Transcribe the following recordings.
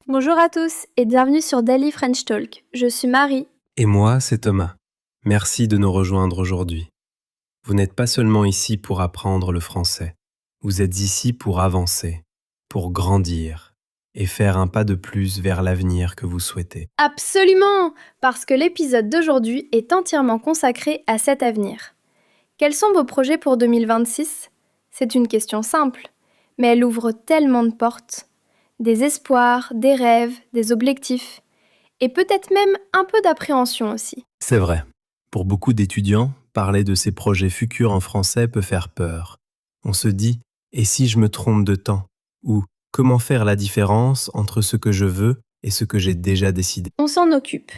Bonjour à tous et bienvenue sur Daily French Talk. Je suis Marie. Et moi, c'est Thomas. Merci de nous rejoindre aujourd'hui. Vous n'êtes pas seulement ici pour apprendre le français. Vous êtes ici pour avancer, pour grandir et faire un pas de plus vers l'avenir que vous souhaitez. Absolument, parce que l'épisode d'aujourd'hui est entièrement consacré à cet avenir. Quels sont vos projets pour 2026 ? C'est une question simple, mais elle ouvre tellement de portes. Des espoirs, des rêves, des objectifs, et peut-être même un peu d'appréhension aussi. C'est vrai. Pour beaucoup d'étudiants, parler de ses projets futurs en français peut faire peur. On se dit « et si je me trompe de temps ?» ou « comment faire la différence entre ce que je veux et ce que j'ai déjà décidé ?» On s'en occupe.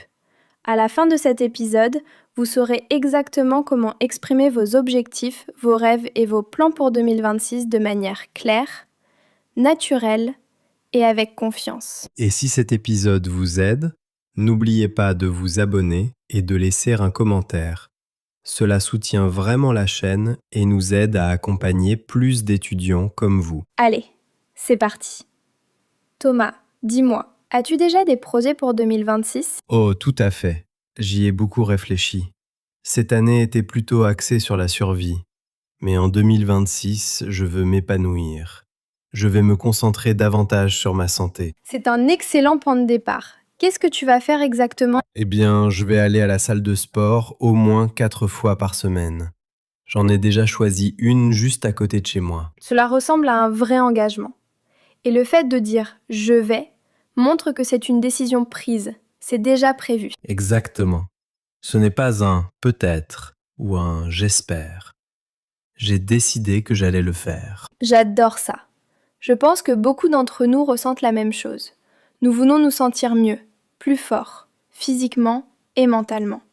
À la fin de cet épisode, vous saurez exactement comment exprimer vos objectifs, vos rêves et vos plans pour 2026 de manière claire, naturelle et avec confiance. Et si cet épisode vous aide, n'oubliez pas de vous abonner et de laisser un commentaire. Cela soutient vraiment la chaîne et nous aide à accompagner plus d'étudiants comme vous. Allez, c'est parti. Thomas, dis-moi, as-tu déjà des projets pour 2026 ? Oh, tout à fait. J'y ai beaucoup réfléchi. Cette année était plutôt axée sur la survie. Mais en 2026, je veux m'épanouir. Je vais me concentrer davantage sur ma santé. C'est un excellent point de départ. Qu'est-ce que tu vas faire exactement ? Eh bien, je vais aller à la salle de sport au moins 4 fois par semaine. J'en ai déjà choisi une juste à côté de chez moi. Cela ressemble à un vrai engagement. Et le fait de dire « je vais » montre que c'est une décision prise, c'est déjà prévu. Exactement. Ce n'est pas un « peut-être » ou un « j'espère ». J'ai décidé que j'allais le faire. J'adore ça. Je pense que beaucoup d'entre nous ressentent la même chose. Nous voulons nous sentir mieux, plus forts, physiquement et mentalement.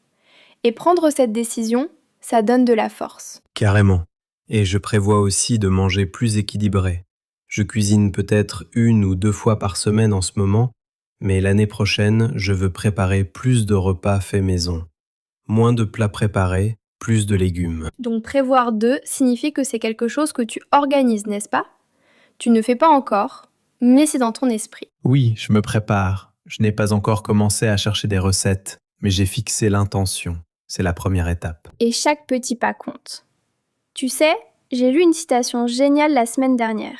Et prendre cette décision, ça donne de la force. Carrément. Et je prévois aussi de manger plus équilibré. Je cuisine peut-être 1 ou 2 fois par semaine en ce moment, mais l'année prochaine, je veux préparer plus de repas faits maison. Moins de plats préparés, plus de légumes. Donc prévoir 2 signifie que c'est quelque chose que tu organises, n'est-ce pas ? Tu ne fais pas encore, mais c'est dans ton esprit. Oui, je me prépare. Je n'ai pas encore commencé à chercher des recettes, mais j'ai fixé l'intention. C'est la première étape. Et chaque petit pas compte. Tu sais, j'ai lu une citation géniale la semaine dernière.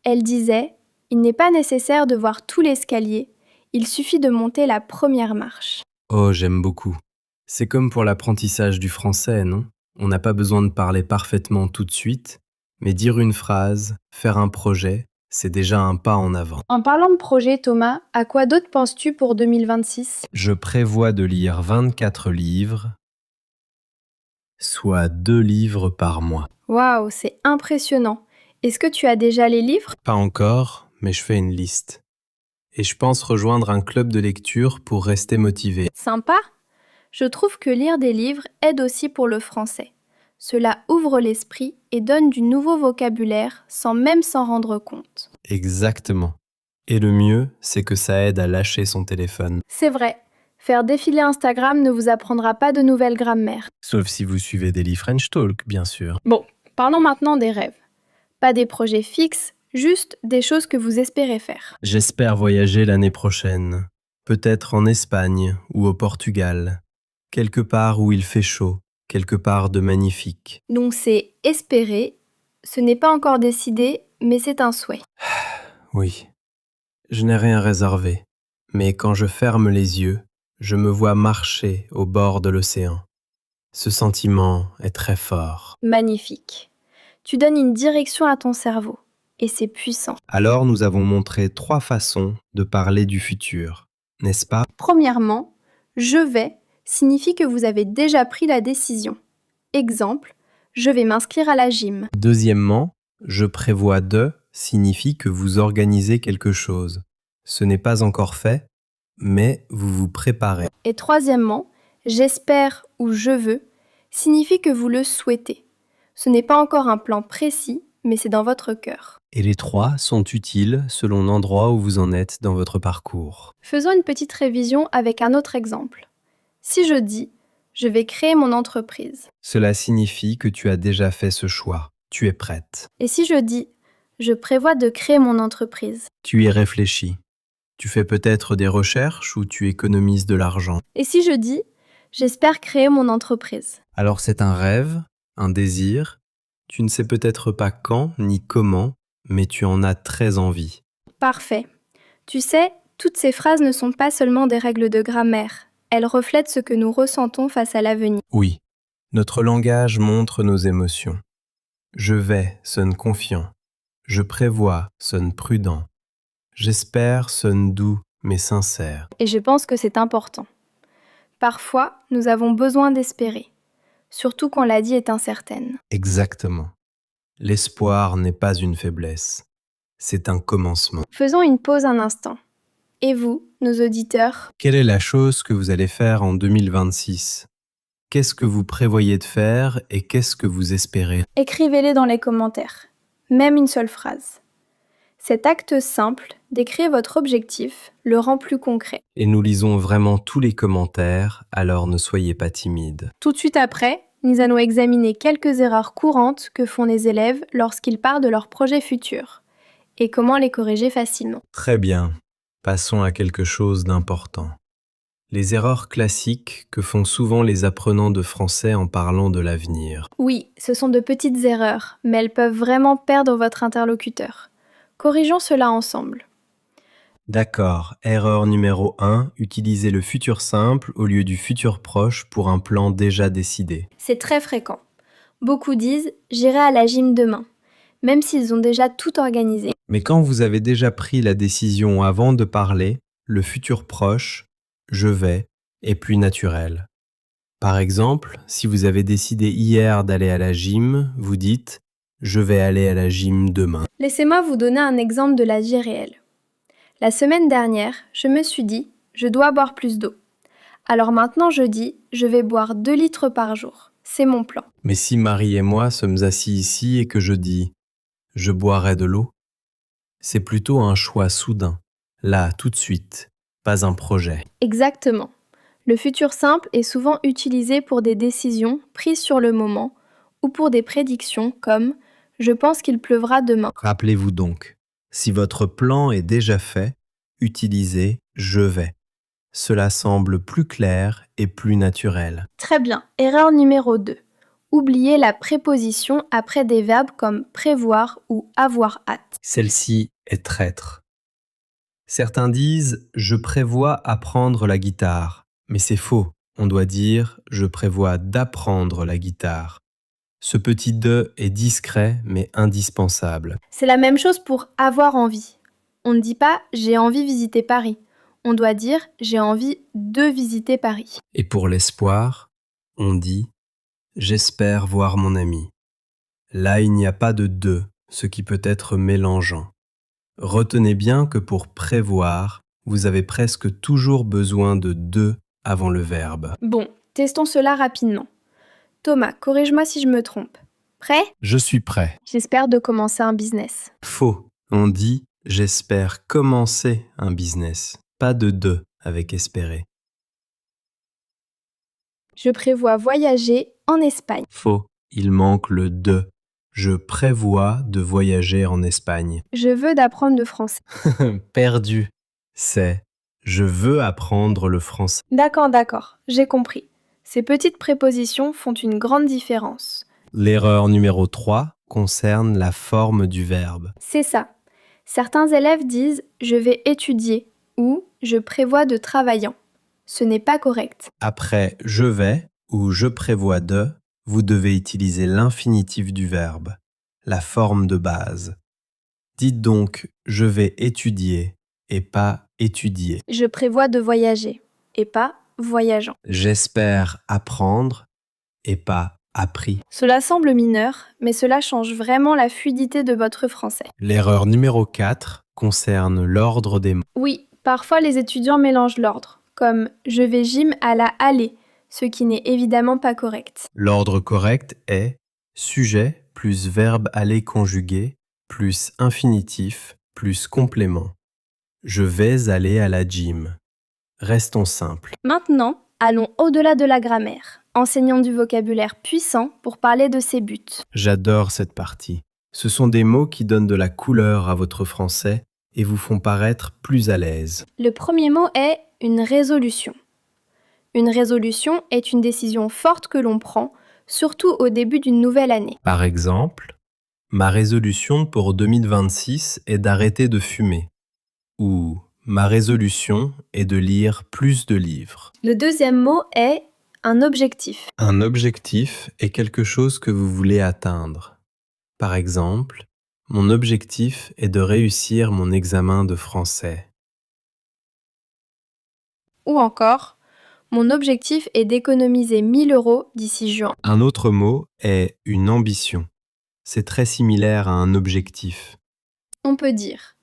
Elle disait « Il n'est pas nécessaire de voir tout l'escalier, il suffit de monter la première marche. » Oh, j'aime beaucoup. C'est comme pour l'apprentissage du français, non ? On n'a pas besoin de parler parfaitement tout de suite, mais dire une phrase, faire un projet, c'est déjà un pas en avant. En parlant de projet, Thomas, à quoi d'autre penses-tu pour 2026 ? Je prévois de lire 24 livres, soit 2 livres par mois. Waouh, c'est impressionnant. Est-ce que tu as déjà les livres ? Pas encore, mais je fais une liste. Et je pense rejoindre un club de lecture pour rester motivé. Sympa ? Je trouve que lire des livres aide aussi pour le français. Cela ouvre l'esprit et donne du nouveau vocabulaire sans même s'en rendre compte. Exactement. Et le mieux, c'est que ça aide à lâcher son téléphone. C'est vrai, faire défiler Instagram ne vous apprendra pas de nouvelles grammaires. Sauf si vous suivez Daily French Talk, bien sûr. Bon, parlons maintenant des rêves. Pas des projets fixes, juste des choses que vous espérez faire. J'espère voyager l'année prochaine. Peut-être en Espagne ou au Portugal. Quelque part où il fait chaud, quelque part de magnifique. Donc c'est espérer, ce n'est pas encore décidé, mais c'est un souhait. Oui, je n'ai rien réservé. Mais quand je ferme les yeux, je me vois marcher au bord de l'océan. Ce sentiment est très fort. Magnifique. Tu donnes une direction à ton cerveau, et c'est puissant. Alors nous avons montré 3 façons de parler du futur, n'est-ce pas ? Premièrement, je vais signifie que vous avez déjà pris la décision. Exemple, je vais m'inscrire à la gym. Deuxièmement, je prévois de signifie que vous organisez quelque chose. Ce n'est pas encore fait, mais vous vous préparez. Et troisièmement, j'espère ou je veux signifie que vous le souhaitez. Ce n'est pas encore un plan précis, mais c'est dans votre cœur. Et les 3 sont utiles selon l'endroit où vous en êtes dans votre parcours. Faisons une petite révision avec un autre exemple. Si je dis « je vais créer mon entreprise » Cela signifie que tu as déjà fait ce choix. Tu es prête. et si je dis « je prévois de créer mon entreprise » Tu y réfléchis. Tu fais peut-être des recherches ou tu économises de l'argent. Et si je dis « j'espère créer mon entreprise » ? Alors c'est un rêve, un désir. Tu ne sais peut-être pas quand ni comment, mais tu en as très envie. Parfait. Tu sais, toutes ces phrases ne sont pas seulement des règles de grammaire. Elles reflètent ce que nous ressentons face à l'avenir. Oui, notre langage montre nos émotions. Je vais sonne confiant. Je prévois sonne prudent. J'espère sonne doux mais sincère. Et je pense que c'est important. Parfois, nous avons besoin d'espérer, surtout quand la vie est incertaine. Exactement. L'espoir n'est pas une faiblesse. C'est un commencement. Faisons une pause un instant. Et vous, nos auditeurs, Quelle est la chose que vous allez faire en 2026 ? Qu'est-ce que vous prévoyez de faire et qu'est-ce que vous espérez ? écrivez-les dans les commentaires, même une seule phrase. Cet acte simple d'écrire votre objectif le rend plus concret. Et nous lisons vraiment tous les commentaires, alors ne soyez pas timides. Tout de suite après, nous allons examiner quelques erreurs courantes que font les élèves lorsqu'ils parlent de leurs projets futurs et comment les corriger facilement. Très bien. Passons à quelque chose d'important. Les erreurs classiques que font souvent les apprenants de français en parlant de l'avenir. Oui, ce sont de petites erreurs, mais elles peuvent vraiment perdre votre interlocuteur. Corrigeons cela ensemble. D'accord. Erreur numéro 1, utilisez le futur simple au lieu du futur proche pour un plan déjà décidé. C'est très fréquent. Beaucoup disent « j'irai à la gym demain », même s'ils ont déjà tout organisé. Mais quand vous avez déjà pris la décision avant de parler, le futur proche, je vais, est plus naturel. Par exemple, si vous avez décidé hier d'aller à la gym, vous dites « je vais aller à la gym demain ». Laissez-moi vous donner un exemple de la vie réelle. La semaine dernière, je me suis dit « je dois boire plus d'eau ». Alors maintenant je dis « je vais boire 2 litres par jour ». C'est mon plan. Mais si Marie et moi sommes assis ici et que je dis « je boirai de l'eau », c'est plutôt un choix soudain, là, tout de suite, pas un projet. Exactement. Le futur simple est souvent utilisé pour des décisions prises sur le moment ou pour des prédictions comme « je pense qu'il pleuvra demain ». Rappelez-vous donc, si votre plan est déjà fait, utilisez « je vais ». Cela semble plus clair et plus naturel. Très bien. Erreur numéro 2. Oubliez la préposition après des verbes comme prévoir ou avoir hâte. Celle-ci est traître. Certains disent « je prévois apprendre la guitare », mais c'est faux. On doit dire « je prévois d'apprendre la guitare ». Ce petit « de » est discret mais indispensable. C'est la même chose pour avoir envie. On ne dit pas j'ai envie de visiter Paris. On doit dire j'ai envie de visiter Paris. Et pour l'espoir, on dit « j'espère voir mon ami ». Là, il n'y a pas de « de », ce qui peut être mélangeant. Retenez bien que pour prévoir, vous avez presque toujours besoin de « de » avant le verbe. Bon, testons cela rapidement. Thomas, corrige-moi si je me trompe. Prêt ? Je suis prêt. J'espère de commencer un business. Faux. On dit « j'espère commencer un business ». Pas de « de » avec « espérer ». Je prévois voyager en Espagne. Faux. Il manque le « de ». Je prévois de voyager en Espagne. Je veux d'apprendre le français. Perdu. C'est « je veux apprendre le français ». D'accord, j'ai compris. Ces petites prépositions font une grande différence. L'erreur numéro 3 concerne la forme du verbe. C'est ça. Certains élèves disent « je vais étudier » ou « je prévois de travaillant ». Ce n'est pas correct. Après « je vais » ou « je prévois de », vous devez utiliser l'infinitif du verbe, la forme de base. Dites donc « je vais étudier » et pas « étudier ». Je prévois de voyager et pas voyageant. J'espère apprendre et pas appris. Cela semble mineur, mais cela change vraiment la fluidité de votre français. L'erreur numéro 4 concerne l'ordre des mots. Oui, parfois les étudiants mélangent l'ordre, comme « je vais gym à la aller », ce qui n'est évidemment pas correct. L'ordre correct est sujet plus verbe aller conjugué plus infinitif plus complément. Je vais aller à la gym. Restons simples. Maintenant, allons au-delà de la grammaire. Enseignons du vocabulaire puissant pour parler de ses buts. J'adore cette partie. Ce sont des mots qui donnent de la couleur à votre français et vous font paraître plus à l'aise. Le premier mot est une résolution. Une résolution est une décision forte que l'on prend, surtout au début d'une nouvelle année. Par exemple, ma résolution pour 2026 est d'arrêter de fumer. Ou ma résolution est de lire plus de livres. Le deuxième mot est un objectif. Un objectif est quelque chose que vous voulez atteindre. Par exemple, mon objectif est de réussir mon examen de français. Ou encore, mon objectif est d'économiser 1 000 € d'ici juin. Un autre mot est une ambition. C'est très similaire à un objectif. On peut dire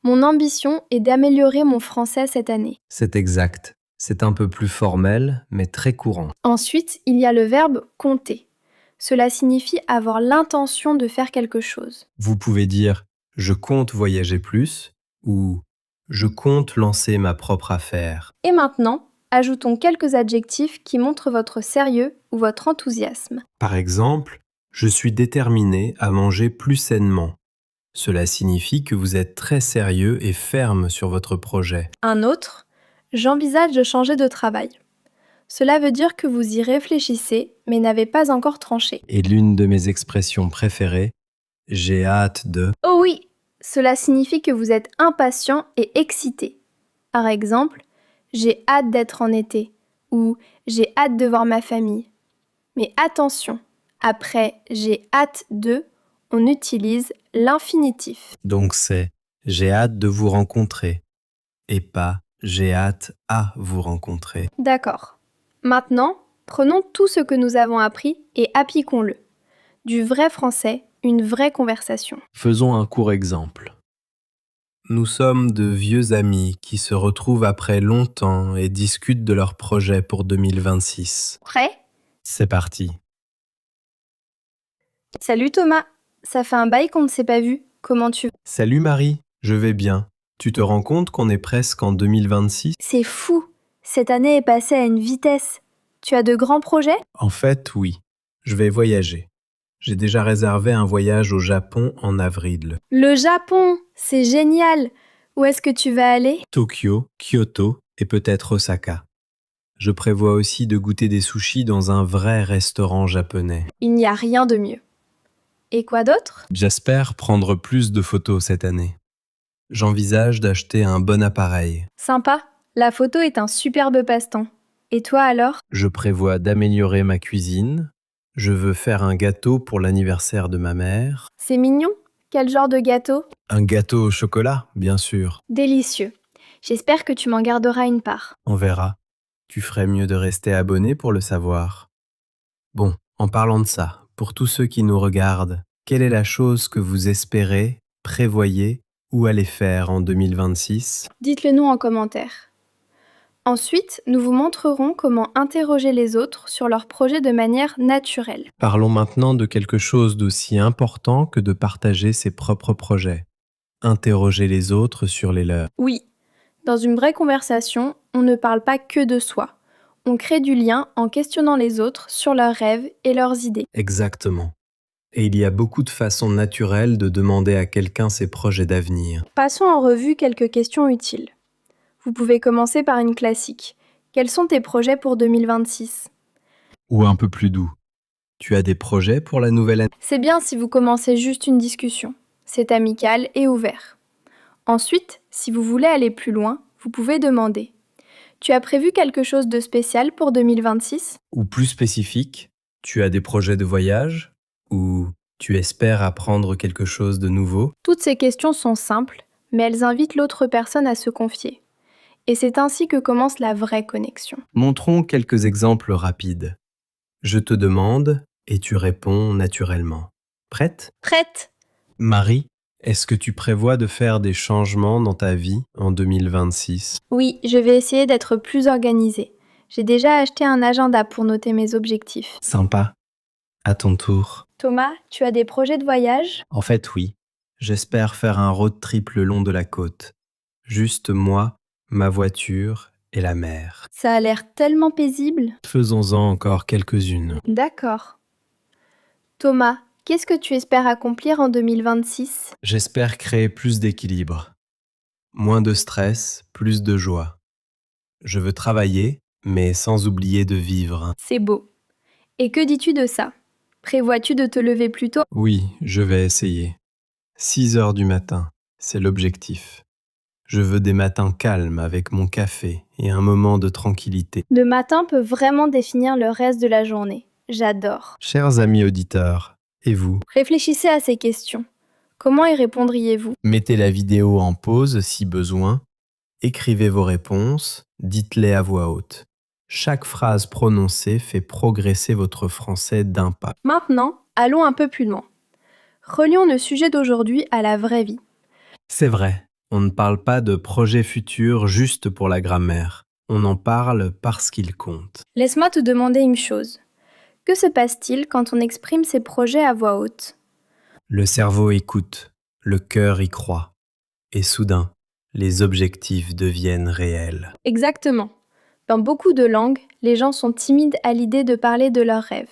mon ambition est d'améliorer mon français cette année. C'est exact. C'est un peu plus formel, mais très courant. Ensuite, il y a le verbe compter. Cela signifie avoir l'intention de faire quelque chose. Vous pouvez dire « je compte voyager plus » ou « je compte lancer ma propre affaire Et maintenant, ajoutons quelques adjectifs qui montrent votre sérieux ou votre enthousiasme. ». Par exemple, « je suis déterminé à manger plus sainement ». Cela signifie que vous êtes très sérieux et ferme sur votre projet. Un autre, j'envisage de changer de travail. Cela veut dire que vous y réfléchissez, mais n'avez pas encore tranché. Et l'une de mes expressions préférées, « j'ai hâte de ». Oh oui, cela signifie que vous êtes impatient et excité. Par exemple, j'ai hâte d'être en été ou j'ai hâte de voir ma famille. Mais attention, après j'ai hâte de, on utilise l'infinitif. Donc c'est « j'ai hâte de vous rencontrer » et pas « j'ai hâte à vous rencontrer ». D'accord. Maintenant, prenons tout ce que nous avons appris et appliquons-le. Du vrai français, une vraie conversation. Faisons un court exemple. Nous sommes de vieux amis qui se retrouvent après longtemps et discutent de leurs projets pour 2026. Prêt ? C'est parti. Salut Thomas, ça fait un bail qu'on ne s'est pas vu. Comment tu vas ? Salut Marie, je vais bien. Tu te rends compte qu'on est presque en 2026 ? C'est fou, cette année est passée à une vitesse. Tu as de grands projets ? En fait, oui. Je vais voyager. J'ai déjà réservé un voyage au Japon en avril. Le Japon, c'est génial. Où est-ce que tu vas aller ? Tokyo, Kyoto et peut-être Osaka. Je prévois aussi de goûter des sushis dans un vrai restaurant japonais. Il n'y a rien de mieux. Et quoi d'autre ? J'espère prendre plus de photos cette année. J'envisage d'acheter un bon appareil. Sympa, la photo est un superbe passe-temps. Et toi alors ? Je prévois d'améliorer ma cuisine. Je veux faire un gâteau pour l'anniversaire de ma mère. C'est mignon. Quel genre de gâteau ? Un gâteau au chocolat, bien sûr. Délicieux. J'espère que tu m'en garderas une part. On verra. Tu ferais mieux de rester abonné pour le savoir. Bon, en parlant de ça, pour tous ceux qui nous regardent, quelle est la chose que vous espérez, prévoyez ou allez faire en 2026 ? Dites-le nous en commentaire. Ensuite, nous vous montrerons comment interroger les autres sur leurs projets de manière naturelle. Parlons maintenant de quelque chose d'aussi important que de partager ses propres projets. Interroger les autres sur les leurs. Oui, dans une vraie conversation, on ne parle pas que de soi. On crée du lien en questionnant les autres sur leurs rêves et leurs idées. Exactement. Et il y a beaucoup de façons naturelles de demander à quelqu'un ses projets d'avenir. Passons en revue quelques questions utiles. Vous pouvez commencer par une classique. Quels sont tes projets pour 2026 ? Ou un peu plus doux. Tu as des projets pour la nouvelle année ? C'est bien si vous commencez juste une discussion. C'est amical et ouvert. Ensuite, si vous voulez aller plus loin, vous pouvez demander. Tu as prévu quelque chose de spécial pour 2026 ? Ou plus spécifique, tu as des projets de voyage ? Ou tu espères apprendre quelque chose de nouveau ? Toutes ces questions sont simples, mais elles invitent l'autre personne à se confier. Et c'est ainsi que commence la vraie connexion. Montrons quelques exemples rapides. Je te demande et tu réponds naturellement. Prête ? Prête ? Marie, est-ce que tu prévois de faire des changements dans ta vie en 2026 ? Oui, je vais essayer d'être plus organisée. J'ai déjà acheté un agenda pour noter mes objectifs. Sympa. À ton tour. Thomas, tu as des projets de voyage ? En fait, oui. J'espère faire un road trip le long de la côte. Juste moi, ma voiture et la mer. Ça a l'air tellement paisible. Faisons-en encore quelques-unes. D'accord. Thomas, qu'est-ce que tu espères accomplir en 2026 ? J'espère créer plus d'équilibre. Moins de stress, plus de joie. Je veux travailler, mais sans oublier de vivre. C'est beau. Et que dis-tu de ça? Prévois-tu de te lever plus tôt? Oui, je vais essayer. 6 heures du matin, c'est l'objectif. Je veux des matins calmes avec mon café et un moment de tranquillité. Le matin peut vraiment définir le reste de la journée. J'adore. Chers amis auditeurs, et vous? Réfléchissez à ces questions. Comment y répondriez-vous? Mettez la vidéo en pause si besoin, écrivez vos réponses, dites-les à voix haute. Chaque phrase prononcée fait progresser votre français d'un pas. Maintenant, allons un peu plus loin. Relions le sujet d'aujourd'hui à la vraie vie. C'est vrai, on ne parle pas de projet futur juste pour la grammaire. On en parle parce qu'il compte. Laisse-moi te demander une chose. Que se passe-t-il quand on exprime ses projets à voix haute? Le cerveau écoute, le cœur y croit. Et soudain, les objectifs deviennent réels. Exactement. Dans beaucoup de langues, les gens sont timides à l'idée de parler de leurs rêves.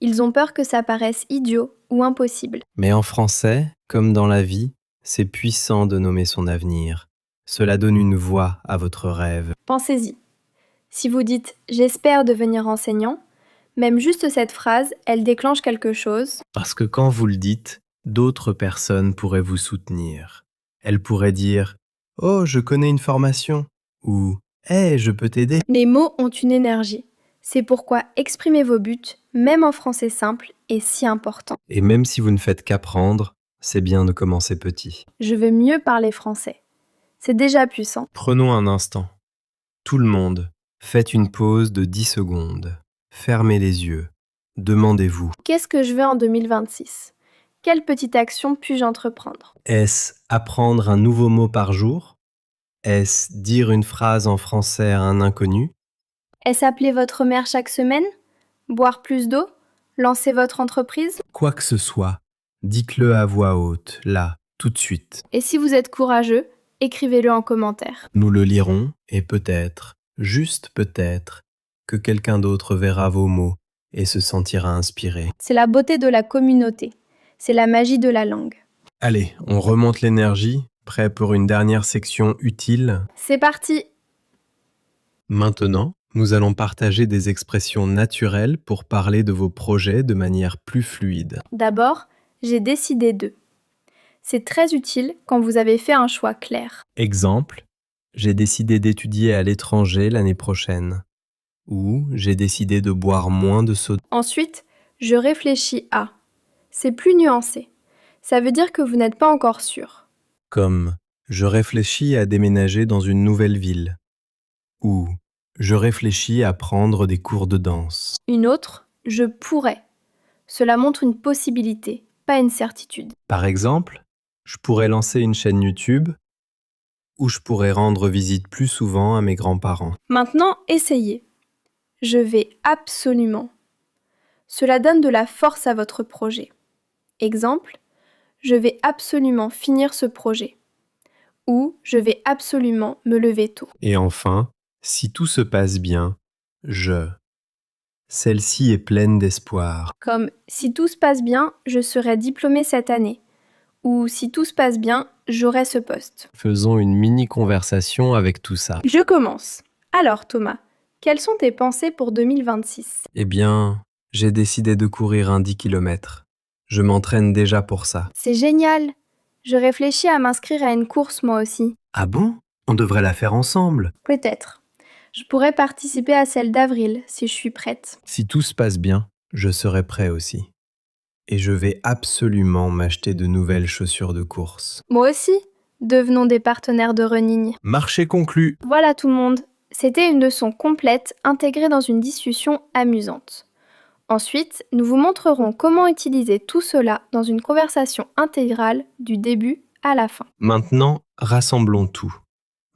Ils ont peur que ça paraisse idiot ou impossible. Mais en français, comme dans la vie, c'est puissant de nommer son avenir. Cela donne une voix à votre rêve. Pensez-y. Si vous dites « j'espère devenir enseignant », même juste cette phrase, elle déclenche quelque chose. Parce que quand vous le dites, d'autres personnes pourraient vous soutenir. Elles pourraient dire « Oh, je connais une formation » ou « Hey, je peux t'aider ». Les mots ont une énergie. C'est pourquoi exprimer vos buts, même en français simple, est si important. Et même si vous ne faites qu'apprendre, c'est bien de commencer petit. Je veux mieux parler français. C'est déjà puissant. Prenons un instant. Tout le monde, faites une pause de 10 secondes. Fermez les yeux. Demandez-vous. Qu'est-ce que je veux en 2026? Quelle petite action puis-je entreprendre? Est-ce apprendre un nouveau mot par jour? Est-ce dire une phrase en français à un inconnu? Est-ce appeler votre mère chaque semaine? Boire plus d'eau? Lancer votre entreprise? Quoi que ce soit, dites-le à voix haute, là, tout de suite. Et si vous êtes courageux, écrivez-le en commentaire. Nous le lirons et peut-être, juste peut-être, que quelqu'un d'autre verra vos mots et se sentira inspiré. C'est la beauté de la communauté. C'est la magie de la langue. Allez, on remonte l'énergie, prêt pour une dernière section utile. C'est parti! Maintenant, nous allons partager des expressions naturelles pour parler de vos projets de manière plus fluide. D'abord, j'ai décidé de. C'est très utile quand vous avez fait un choix clair. Exemple, j'ai décidé d'étudier à l'étranger l'année prochaine. Ou j'ai décidé de boire moins de soda. Ensuite, je réfléchis à. C'est plus nuancé. Ça veut dire que vous n'êtes pas encore sûr. Comme je réfléchis à déménager dans une nouvelle ville. Ou je réfléchis à prendre des cours de danse. Une autre, je pourrais. Cela montre une possibilité, pas une certitude. Par exemple, je pourrais lancer une chaîne YouTube ou je pourrais rendre visite plus souvent à mes grands-parents. Maintenant, essayez. Je vais absolument. Cela donne de la force à votre projet. Exemple, je vais absolument finir ce projet. Ou je vais absolument me lever tôt. Et enfin, si tout se passe bien, je. Celle-ci est pleine d'espoir. Comme si tout se passe bien, je serai diplômée cette année. Ou si tout se passe bien, j'aurai ce poste. Faisons une mini-conversation avec tout ça. Je commence. Alors Thomas, quelles sont tes pensées pour 2026? Eh bien, j'ai décidé de courir un 10 km. Je m'entraîne déjà pour ça. C'est génial! Je réfléchis à m'inscrire à une course moi aussi. Ah bon? On devrait la faire ensemble. Peut-être. Je pourrais participer à celle d'avril si je suis prête. Si tout se passe bien, je serai prêt aussi. Et je vais absolument m'acheter de nouvelles chaussures de course. Moi aussi. Devenons des partenaires de running. Marché conclu. Voilà tout le monde. C'était une leçon complète intégrée dans une discussion amusante. Ensuite, nous vous montrerons comment utiliser tout cela dans une conversation intégrale du début à la fin. Maintenant, rassemblons tout.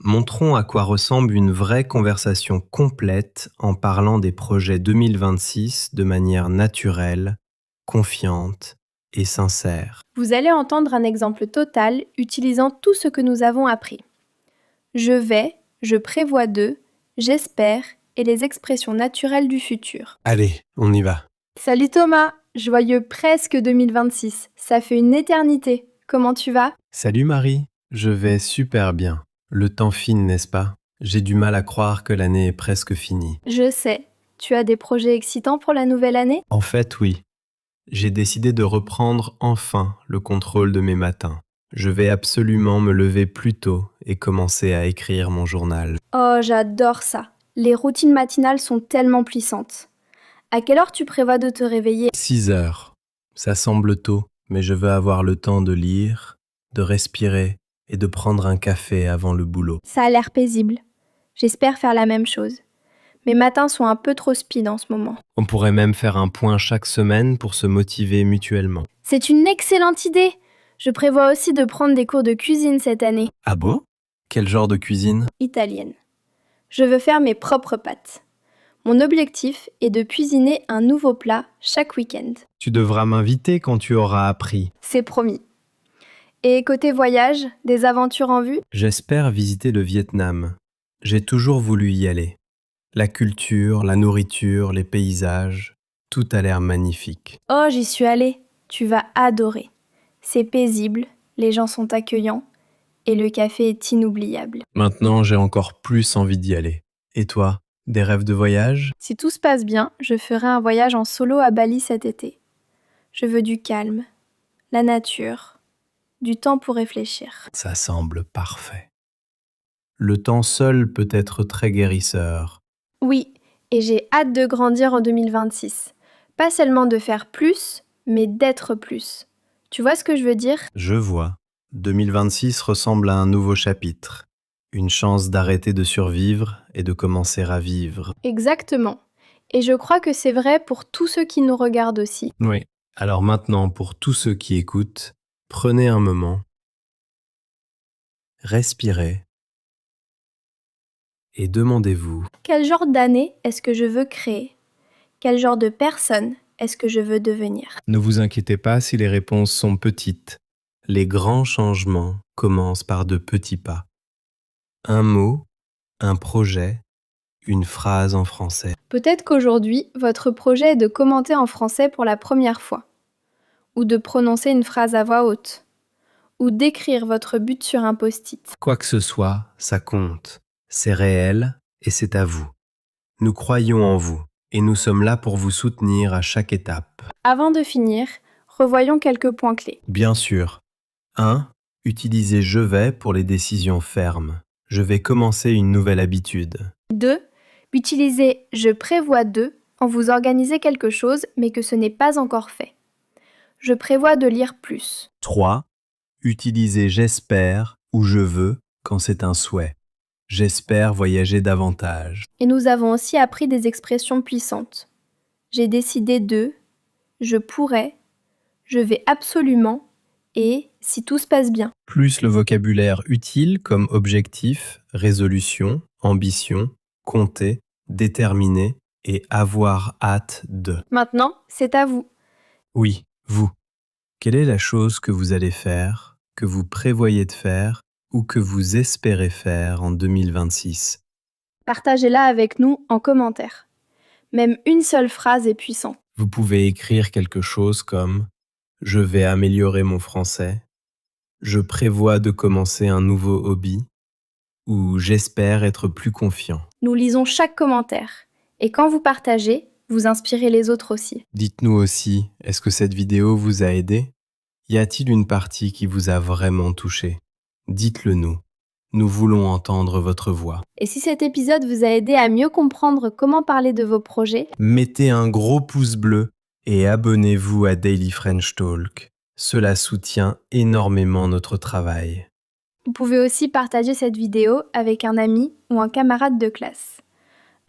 Montrons à quoi ressemble une vraie conversation complète en parlant des projets 2026 de manière naturelle, confiante et sincère. Vous allez entendre un exemple total utilisant tout ce que nous avons appris. Je vais, je prévois de, j'espère et les expressions naturelles du futur. Allez, on y va. Salut Thomas, joyeux presque 2026. Ça fait une éternité. Comment tu vas? Salut Marie, Je vais super bien. Le temps file, n'est-ce pas? J'ai du mal à croire que l'année est presque finie. Je sais. Tu as des projets excitants pour la nouvelle année? En fait, oui. J'ai décidé de reprendre enfin le contrôle de mes matins. Je vais absolument me lever plus tôt et commencer à écrire mon journal. Oh, j'adore ça. Les routines matinales sont tellement puissantes. À quelle heure tu prévois de te réveiller? 6 heures. Ça semble tôt, mais je veux avoir le temps de lire, de respirer et de prendre un café avant le boulot. Ça a l'air paisible. J'espère faire la même chose. Mes matins sont un peu trop speed en ce moment. On pourrait même faire un point chaque semaine pour se motiver mutuellement. C'est une excellente idée. Je prévois aussi de prendre des cours de cuisine cette année, Ah bon? Quel genre de cuisine? italienne. Je veux faire mes propres pâtes. Mon objectif est de cuisiner un nouveau plat chaque week-end. Tu devras m'inviter quand tu auras appris. C'est promis. Et côté voyage, des aventures en vue? J'espère visiter le Vietnam. J'ai toujours voulu y aller. La culture, la nourriture, les paysages, tout a l'air magnifique. Oh, j'y suis allée. Tu vas adorer. C'est paisible, les gens sont accueillants et le café est inoubliable. Maintenant, j'ai encore plus envie d'y aller. Et toi, des rêves de voyage? Si tout se passe bien, je ferai un voyage en solo à Bali cet été. Je veux du calme, la nature, du temps pour réfléchir. Ça semble parfait. Le temps seul peut être très guérisseur. Oui, et j'ai hâte de grandir en 2026. Pas seulement de faire plus, mais d'être plus. Tu vois ce que je veux dire? Je vois. 2026 ressemble à un nouveau chapitre. Une chance d'arrêter de survivre et de commencer à vivre. Exactement. Et je crois que c'est vrai pour tous ceux qui nous regardent aussi. Oui. Alors maintenant, pour tous ceux qui écoutent, prenez un moment, respirez et demandez-vous: Quel genre d'année est-ce que je veux créer? Quel genre de personne est-ce que je veux devenir? ne vous inquiétez pas si les réponses sont petites. Les grands changements commencent par de petits pas. Un mot, un projet, une phrase en français. Peut-être qu'aujourd'hui, votre projet est de commenter en français pour la première fois, ou de prononcer une phrase à voix haute, ou d'écrire votre but sur un post-it. Quoi que ce soit, ça compte. C'est réel et c'est à vous. Nous croyons en vous et nous sommes là pour vous soutenir à chaque étape. Avant de finir, revoyons quelques points clés. Bien sûr. 1. Utilisez je vais pour les décisions fermes. Je vais commencer une nouvelle habitude. 2. Utilisez je prévois de quand vous organisez quelque chose mais que ce n'est pas encore fait. Je prévois de lire plus. 3. Utilisez j'espère ou je veux quand c'est un souhait. J'espère voyager davantage. Et nous avons aussi appris des expressions puissantes. J'ai décidé de, je pourrais, je vais absolument et si tout se passe bien. Plus le vocabulaire utile comme objectif, résolution, ambition, compter, déterminer et avoir hâte de. Maintenant, c'est à vous. Oui, vous. Quelle est la chose que vous allez faire, que vous prévoyez de faire ou que vous espérez faire en 2026? Partagez-la avec nous en commentaire. Même une seule phrase est puissante. Vous pouvez écrire quelque chose comme: je vais améliorer mon français, je prévois de commencer un nouveau hobby ou j'espère être plus confiant. Nous lisons chaque commentaire. Et quand vous partagez, vous inspirez les autres aussi. Dites-nous aussi, est-ce que cette vidéo vous a aidé? Y a-t-il une partie qui vous a vraiment touché? Dites-le nous. Nous voulons entendre votre voix. Et si cet épisode vous a aidé à mieux comprendre comment parler de vos projets, Mettez un gros pouce bleu et abonnez-vous à Daily French Talk. Cela soutient énormément notre travail. vous pouvez aussi partager cette vidéo avec un ami ou un camarade de classe.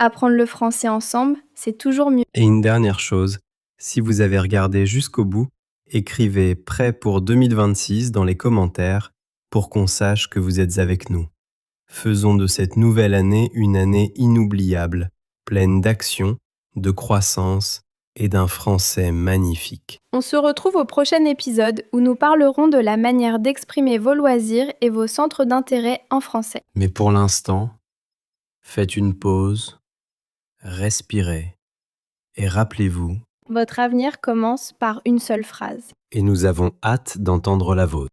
Apprendre le français ensemble, c'est toujours mieux. Et une dernière chose, si vous avez regardé jusqu'au bout, écrivez prêt pour 2026 dans les commentaires pour qu'on sache que vous êtes avec nous. Faisons de cette nouvelle année une année inoubliable, pleine d'action, de croissance et d'un français magnifique. On se retrouve au prochain épisode où nous parlerons de la manière d'exprimer vos loisirs et vos centres d'intérêt en français. Mais pour l'instant, faites une pause, respirez et rappelez-vous, Votre avenir commence par une seule phrase. et nous avons hâte d'entendre la vôtre.